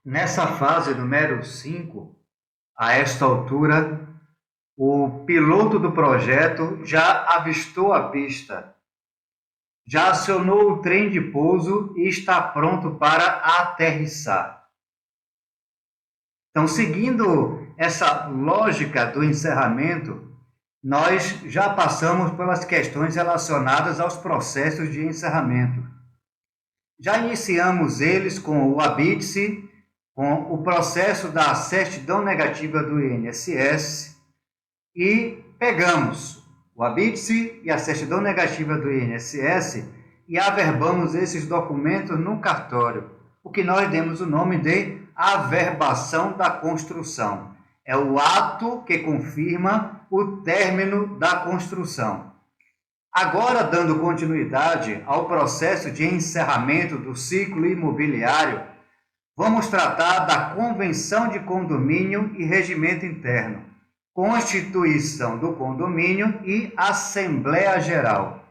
Nessa fase número 5, a esta altura, o piloto do projeto já avistou a pista, já acionou o trem de pouso e está pronto para aterrissar. Então, seguindo essa lógica do encerramento, nós já passamos pelas questões relacionadas aos processos de encerramento. Já iniciamos eles com o habite-se, com o processo da certidão negativa do INSS e pegamos o habite-se e a certidão negativa do INSS e averbamos esses documentos no cartório, o que nós demos o nome de averbação da construção. É o ato que confirma o término da construção. Agora, dando continuidade ao processo de encerramento do ciclo imobiliário, vamos tratar da convenção de condomínio e regimento interno, constituição do condomínio e assembleia geral.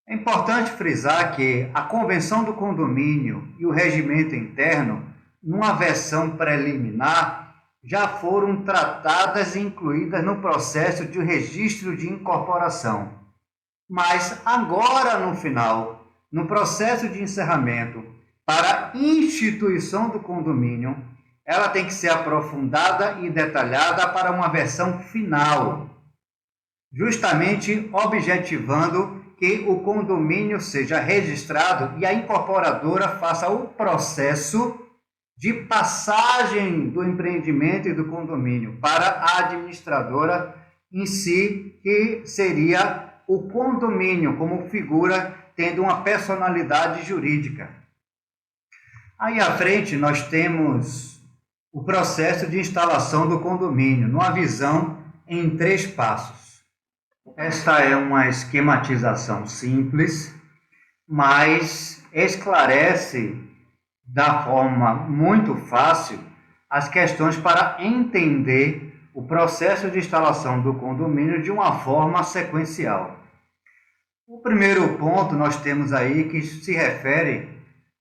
É importante frisar que a convenção do condomínio e o regimento interno, numa versão preliminar, já foram tratadas e incluídas no processo de registro de incorporação. Mas agora, no final, no processo de encerramento, para a instituição do condomínio, ela tem que ser aprofundada e detalhada para uma versão final, justamente objetivando que o condomínio seja registrado e a incorporadora faça o processo de passagem do empreendimento e do condomínio para a administradora em si, que seria o condomínio como figura tendo uma personalidade jurídica. Aí à frente nós temos o processo de instalação do condomínio, numa visão em 3 passos. Esta é uma esquematização simples, mas esclarece da forma muito fácil as questões para entender o processo de instalação do condomínio de uma forma sequencial. O primeiro ponto nós temos aí que se refere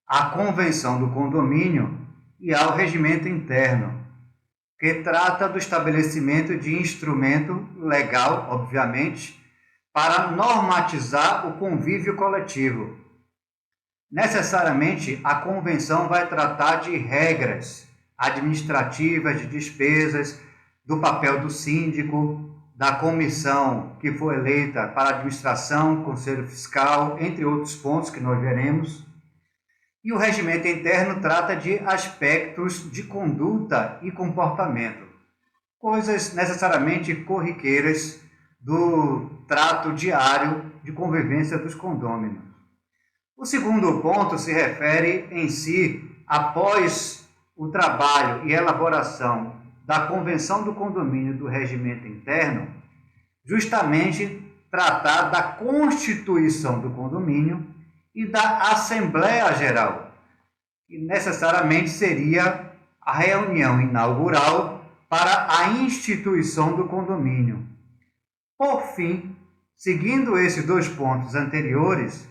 à convenção do condomínio e ao regimento interno, que trata do estabelecimento de instrumento legal, obviamente, para normatizar o convívio coletivo. Necessariamente, a convenção vai tratar de regras administrativas, de despesas, do papel do síndico, da comissão que foi eleita para a administração, conselho fiscal, entre outros pontos que nós veremos. E o regimento interno trata de aspectos de conduta e comportamento, coisas necessariamente corriqueiras do trato diário de convivência dos condôminos. O segundo ponto se refere em si, após o trabalho e elaboração da convenção do condomínio do regimento interno, justamente tratar da constituição do condomínio e da Assembleia Geral, que necessariamente seria a reunião inaugural para a instituição do condomínio. Por fim, seguindo esses 2 pontos anteriores,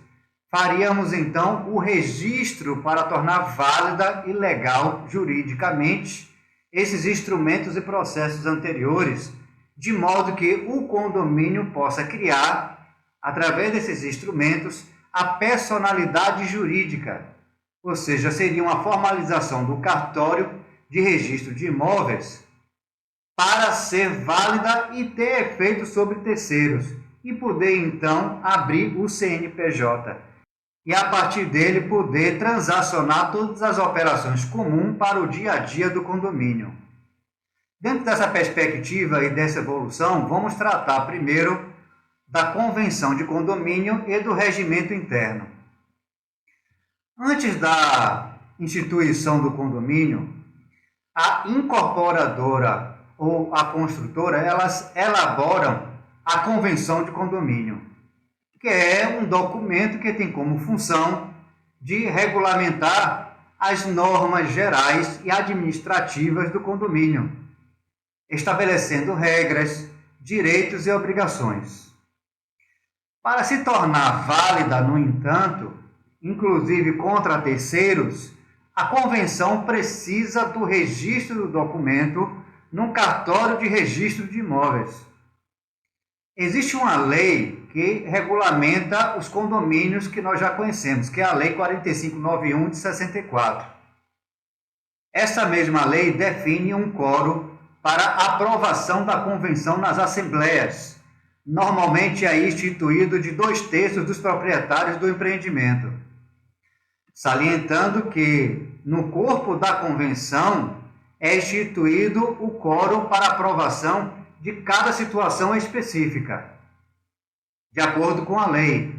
faríamos então o registro para tornar válida e legal juridicamente esses instrumentos e processos anteriores, de modo que o condomínio possa criar, através desses instrumentos, a personalidade jurídica, ou seja, seria uma formalização do cartório de registro de imóveis para ser válida e ter efeito sobre terceiros e poder então abrir o CNPJ e a partir dele poder transacionar todas as operações comuns para o dia a dia do condomínio. Dentro dessa perspectiva e dessa evolução, vamos tratar primeiro da convenção de condomínio e do regimento interno. Antes da instituição do condomínio, a incorporadora ou a construtora, elas elaboram a convenção de condomínio, que é um documento que tem como função de regulamentar as normas gerais e administrativas do condomínio, estabelecendo regras, direitos e obrigações. Para se tornar válida, no entanto, inclusive contra terceiros, a convenção precisa do registro do documento num cartório de registro de imóveis. Existe uma lei que regulamenta os condomínios que nós já conhecemos, que é a Lei 4591 de 64. Essa mesma lei define um quórum para aprovação da convenção nas assembleias, normalmente é instituído de 2/3 dos proprietários do empreendimento, salientando que no corpo da convenção é instituído o quórum para aprovação de cada situação específica, de acordo com a lei.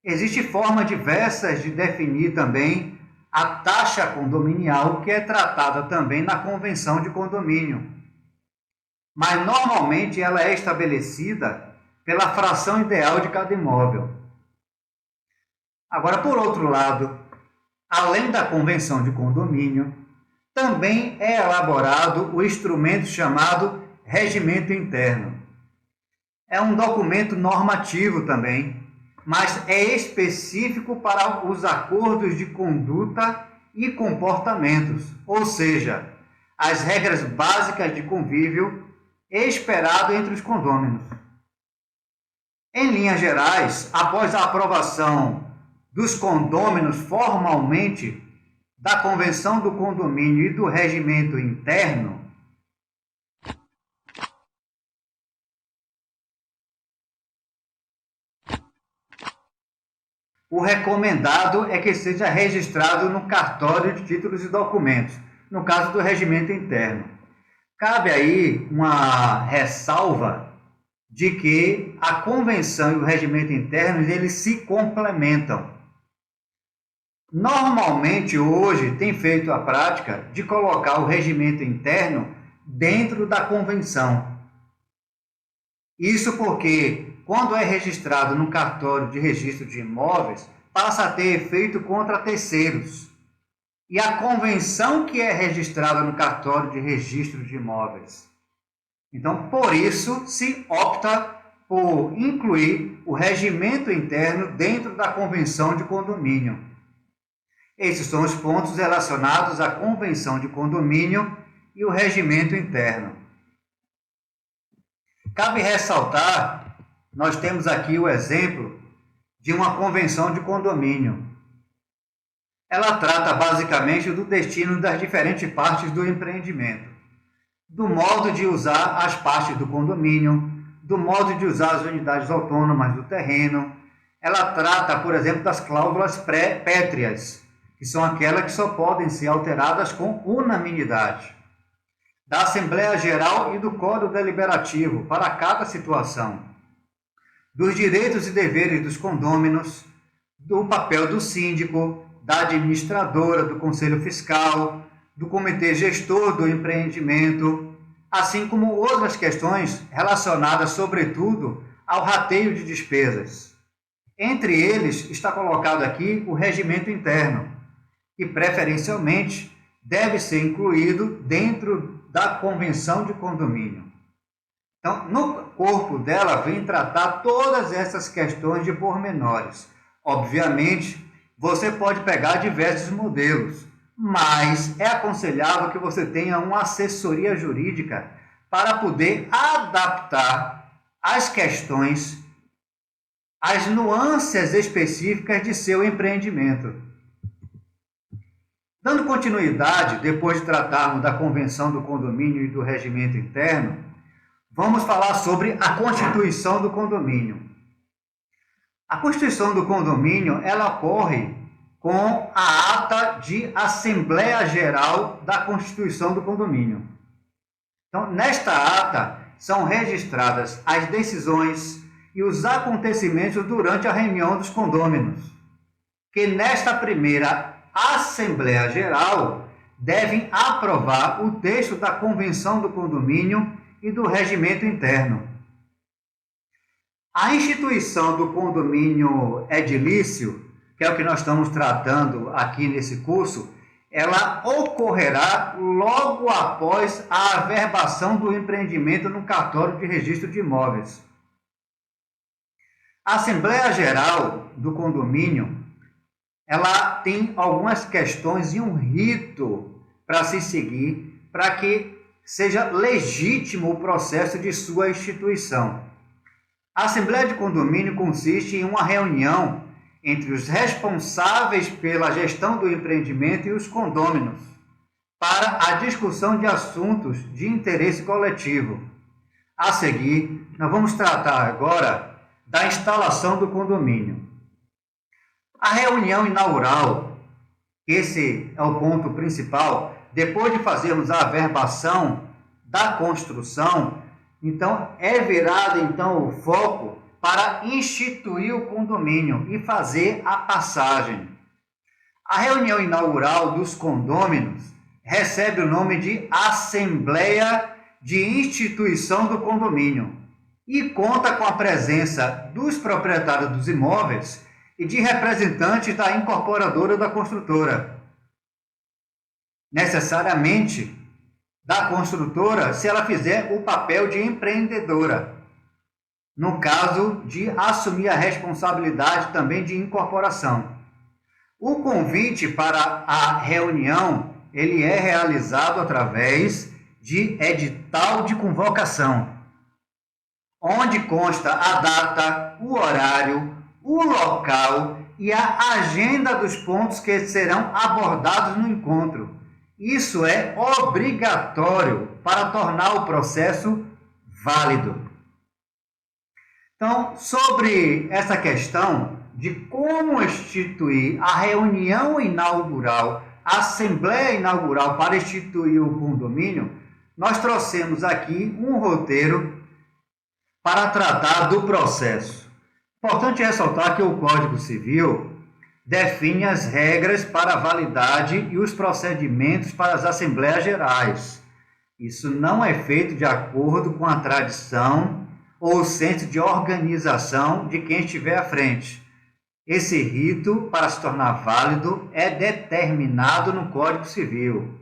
Existem formas diversas de definir também a taxa condominial, que é tratada também na convenção de condomínio, mas normalmente ela é estabelecida pela fração ideal de cada imóvel. Agora, por outro lado, além da convenção de condomínio, também é elaborado o instrumento chamado regimento interno. É um documento normativo também, mas é específico para os acordos de conduta e comportamentos, ou seja, as regras básicas de convívio esperado entre os condôminos. Em linhas gerais, após a aprovação dos condôminos formalmente da convenção do condomínio e do regimento interno, o recomendado é que seja registrado no cartório de títulos e documentos, no caso do regimento interno. Cabe aí uma ressalva de que a convenção e o regimento interno, eles se complementam. Normalmente, hoje, tem feito a prática de colocar o regimento interno dentro da convenção. Isso porque, quando é registrado no cartório de registro de imóveis, passa a ter efeito contra terceiros. E a convenção que é registrada no cartório de registro de imóveis. Então, por isso, se opta por incluir o regimento interno dentro da convenção de condomínio. Esses são os pontos relacionados à convenção de condomínio e o regimento interno. Cabe ressaltar, nós temos aqui o exemplo de uma convenção de condomínio. Ela trata basicamente do destino das diferentes partes do empreendimento, do modo de usar as partes do condomínio, do modo de usar as unidades autônomas do terreno. Ela trata, por exemplo, das cláusulas pétreas, que são aquelas que só podem ser alteradas com unanimidade, da Assembleia Geral e do Código Deliberativo para cada situação, dos direitos e deveres dos condôminos, do papel do síndico, da administradora, do Conselho Fiscal, do Comitê Gestor do Empreendimento, assim como outras questões relacionadas, sobretudo, ao rateio de despesas. Entre eles está colocado aqui o regimento interno, que preferencialmente deve ser incluído dentro da convenção de condomínio. Então, no corpo dela vem tratar todas essas questões de pormenores. Obviamente, você pode pegar diversos modelos, mas é aconselhável que você tenha uma assessoria jurídica para poder adaptar as questões, as nuances específicas de seu empreendimento. Dando continuidade, depois de tratarmos da convenção do condomínio e do regimento interno, vamos falar sobre a constituição do condomínio. A constituição do condomínio, ela ocorre com a ata de Assembleia Geral da Constituição do condomínio. Então, nesta ata, são registradas as decisões e os acontecimentos durante a reunião dos condôminos, que nesta primeira Assembleia Geral devem aprovar o texto da Convenção do Condomínio e do regimento interno. A instituição do condomínio edilício, que é o que nós estamos tratando aqui nesse curso, ela ocorrerá logo após a averbação do empreendimento no cartório de registro de imóveis. A Assembleia Geral do condomínio, ela tem algumas questões e um rito para se seguir para que seja legítimo o processo de sua instituição. A Assembleia de Condomínio consiste em uma reunião entre os responsáveis pela gestão do empreendimento e os condôminos, para a discussão de assuntos de interesse coletivo. A seguir, nós vamos tratar agora da instalação do condomínio. A reunião inaugural, esse é o ponto principal, depois de fazermos a averbação da construção, então é virado o foco para instituir o condomínio e fazer a passagem. A reunião inaugural dos condôminos recebe o nome de Assembleia de Instituição do Condomínio e conta com a presença dos proprietários dos imóveis e de representantes da incorporadora da construtora. Necessariamente da construtora, se ela fizer o papel de empreendedora, no caso de assumir a responsabilidade também de incorporação. O convite para a reunião, ele é realizado através de edital de convocação, onde consta a data, o horário, o local e a agenda dos pontos que serão abordados no encontro. Isso é obrigatório para tornar o processo válido. Então, sobre essa questão de como instituir a reunião inaugural, a assembleia inaugural para instituir o condomínio, nós trouxemos aqui um roteiro para tratar do processo. Importante ressaltar que o Código Civil define as regras para a validade e os procedimentos para as Assembleias Gerais. Isso não é feito de acordo com a tradição ou o senso de organização de quem estiver à frente. Esse rito, para se tornar válido, é determinado no Código Civil.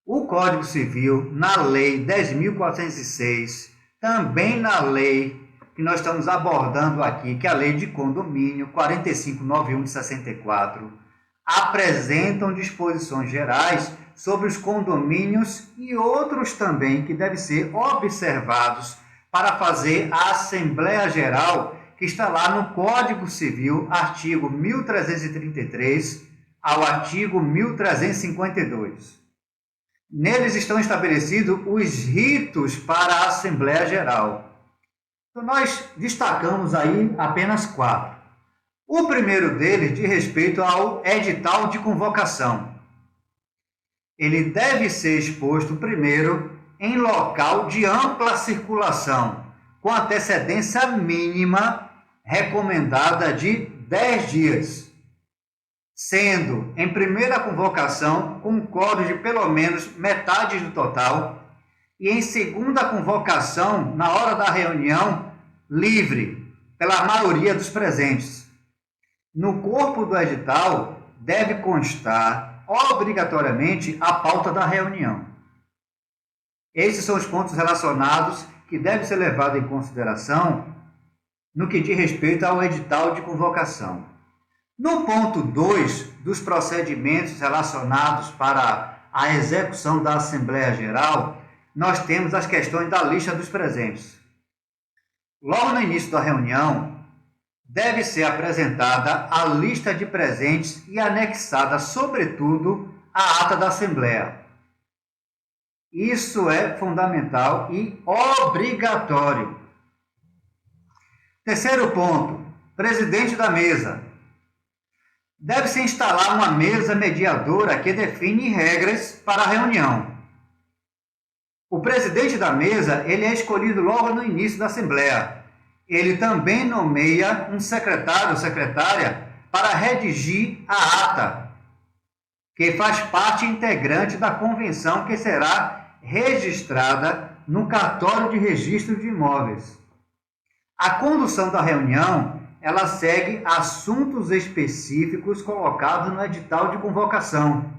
O Código Civil, na Lei 10.406, também na lei que nós estamos abordando aqui, que é a Lei de Condomínio 4591 de 64, apresentam disposições gerais sobre os condomínios e outros também que devem ser observados para fazer a Assembleia Geral, que está lá no Código Civil, artigo 1333 ao artigo 1352. Neles estão estabelecidos os ritos para a Assembleia Geral. Então, nós destacamos aí apenas 4. O primeiro deles diz respeito ao edital de convocação. Ele deve ser exposto primeiro em local de ampla circulação, com antecedência mínima recomendada de 10 dias, sendo em primeira convocação com um quórum de pelo menos metade do total, e em segunda convocação, na hora da reunião, livre, pela maioria dos presentes. No corpo do edital, deve constar obrigatoriamente a pauta da reunião. Esses são os pontos relacionados que devem ser levados em consideração no que diz respeito ao edital de convocação. No ponto 2 dos procedimentos relacionados para a execução da Assembleia Geral, nós temos as questões da lista dos presentes. Logo no início da reunião, deve ser apresentada a lista de presentes e anexada, sobretudo, a ata da Assembleia. Isso é fundamental e obrigatório. Terceiro ponto, presidente da mesa. Deve-se instalar uma mesa mediadora que define regras para a reunião. O presidente da mesa, ele é escolhido logo no início da Assembleia. Ele também nomeia um secretário ou secretária para redigir a ata, que faz parte integrante da convenção que será registrada no cartório de registro de imóveis. A condução da reunião ela segue assuntos específicos colocados no edital de convocação,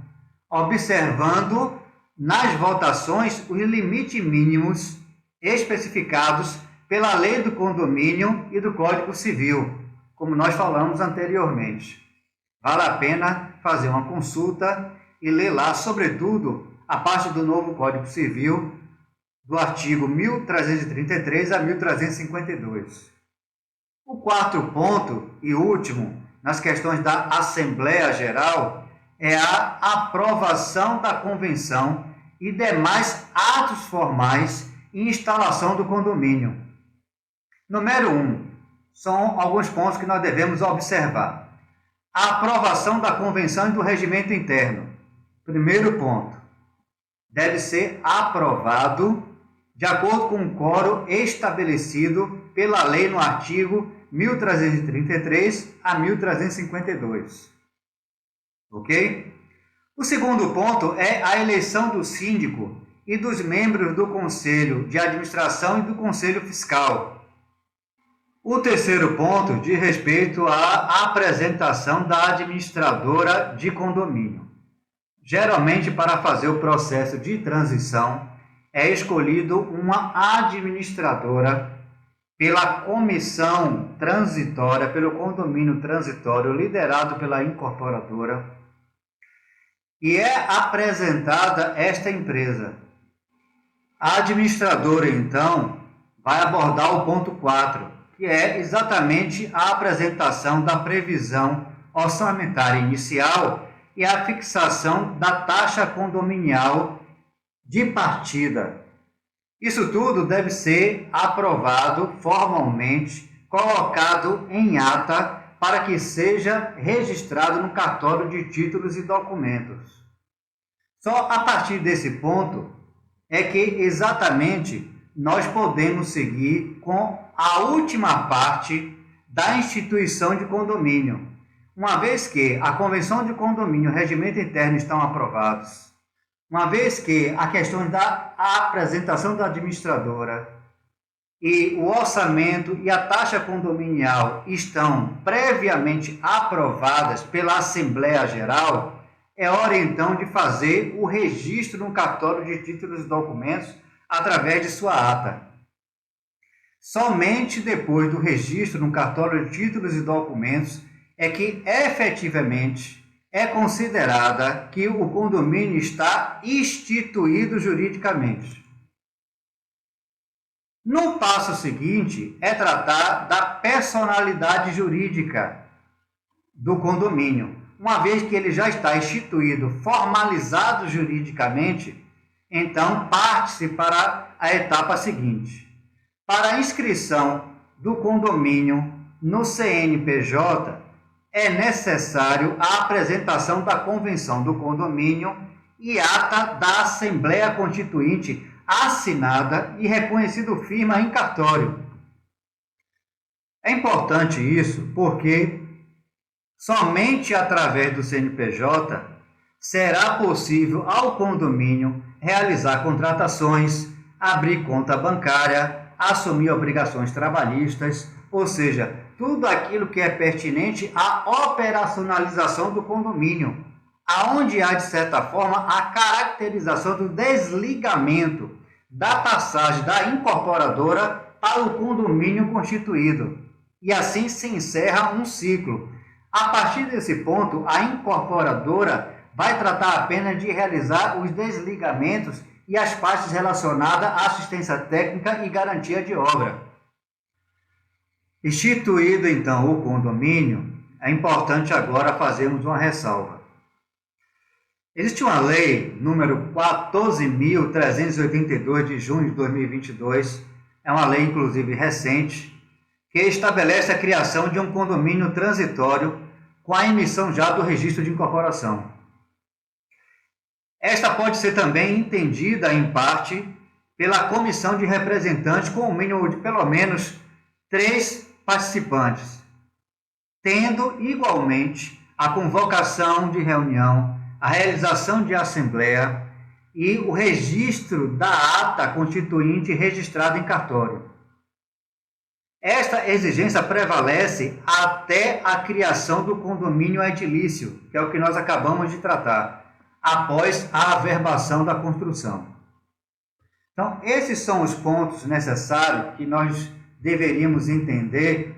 observando nas votações os limites mínimos especificados pela Lei do Condomínio e do Código Civil, como nós falamos anteriormente. Vale a pena fazer uma consulta e ler lá, sobretudo, a parte do novo Código Civil, do artigo 1333 a 1352. O quarto ponto e último, nas questões da Assembleia Geral, é a aprovação da convenção e demais atos formais e instalação do condomínio. Número 1. São alguns pontos que nós devemos observar. A aprovação da convenção e do regimento interno. Primeiro ponto. Deve ser aprovado de acordo com o quórum estabelecido pela lei no artigo 1333 a 1352. Ok? O segundo ponto é a eleição do síndico e dos membros do Conselho de Administração e do Conselho Fiscal. O terceiro ponto diz respeito à apresentação da administradora de condomínio. Geralmente, para fazer o processo de transição, é escolhido uma administradora pela comissão transitória, pelo condomínio transitório, liderado pela incorporadora, e é apresentada esta empresa. A administradora, então, vai abordar o ponto 4, que é exatamente a apresentação da previsão orçamentária inicial e a fixação da taxa condominial de partida. Isso tudo deve ser aprovado formalmente, colocado em ata, para que seja registrado no cartório de títulos e documentos. Só a partir desse ponto é que exatamente nós podemos seguir com a última parte da instituição de condomínio. Uma vez que a convenção de condomínio e o regimento interno estão aprovados, uma vez que a questão da apresentação da administradora e o orçamento e a taxa condominial estão previamente aprovadas pela Assembleia Geral, é hora então de fazer o registro no cartório de títulos e documentos através de sua ata. Somente depois do registro no cartório de títulos e documentos é que efetivamente é considerada que o condomínio está instituído juridicamente. No passo seguinte, é tratar da personalidade jurídica do condomínio. Uma vez que ele já está instituído, formalizado juridicamente, então parte-se para a etapa seguinte. Para a inscrição do condomínio no CNPJ, é necessário a apresentação da convenção do condomínio e ata da Assembleia Constituinte assinada e reconhecido firma em cartório. É importante isso porque somente através do CNPJ será possível ao condomínio realizar contratações, abrir conta bancária, assumir obrigações trabalhistas, ou seja, tudo aquilo que é pertinente à operacionalização do condomínio, aonde há, de certa forma, a caracterização do desligamento da passagem da incorporadora para o condomínio constituído. E assim se encerra um ciclo. A partir desse ponto, a incorporadora vai tratar apenas de realizar os desligamentos e as partes relacionadas à assistência técnica e garantia de obra. Instituído, então, o condomínio, é importante agora fazermos uma ressalva. Existe uma lei, número 14.382, de junho de 2022, é uma lei, inclusive, recente, que estabelece a criação de um condomínio transitório com a emissão já do registro de incorporação. Esta pode ser também entendida, em parte, pela comissão de representantes com o mínimo de, pelo menos, 3 participantes, tendo igualmente a convocação de reunião, a realização de assembleia e o registro da ata constituinte registrada em cartório. Esta exigência prevalece até a criação do condomínio edilício, que é o que nós acabamos de tratar, após a averbação da construção. Então, esses são os pontos necessários que nós deveríamos entender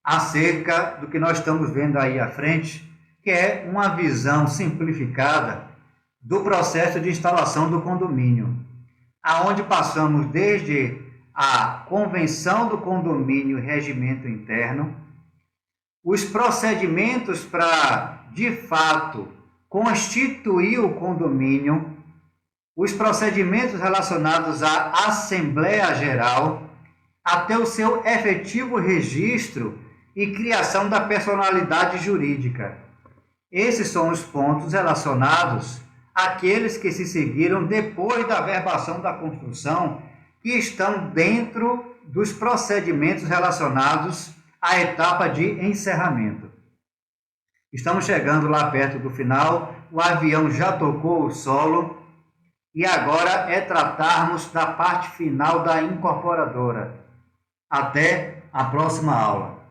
acerca do que nós estamos vendo aí à frente, que é uma visão simplificada do processo de instalação do condomínio, aonde passamos desde a convenção do condomínio e regimento interno, os procedimentos para, de fato, constituir o condomínio, os procedimentos relacionados à Assembleia Geral, até o seu efetivo registro e criação da personalidade jurídica. Esses são os pontos relacionados àqueles que se seguiram depois da averbação da construção, que estão dentro dos procedimentos relacionados à etapa de encerramento. Estamos chegando lá perto do final, o avião já tocou o solo e agora é tratarmos da parte final da incorporadora. Até a próxima aula.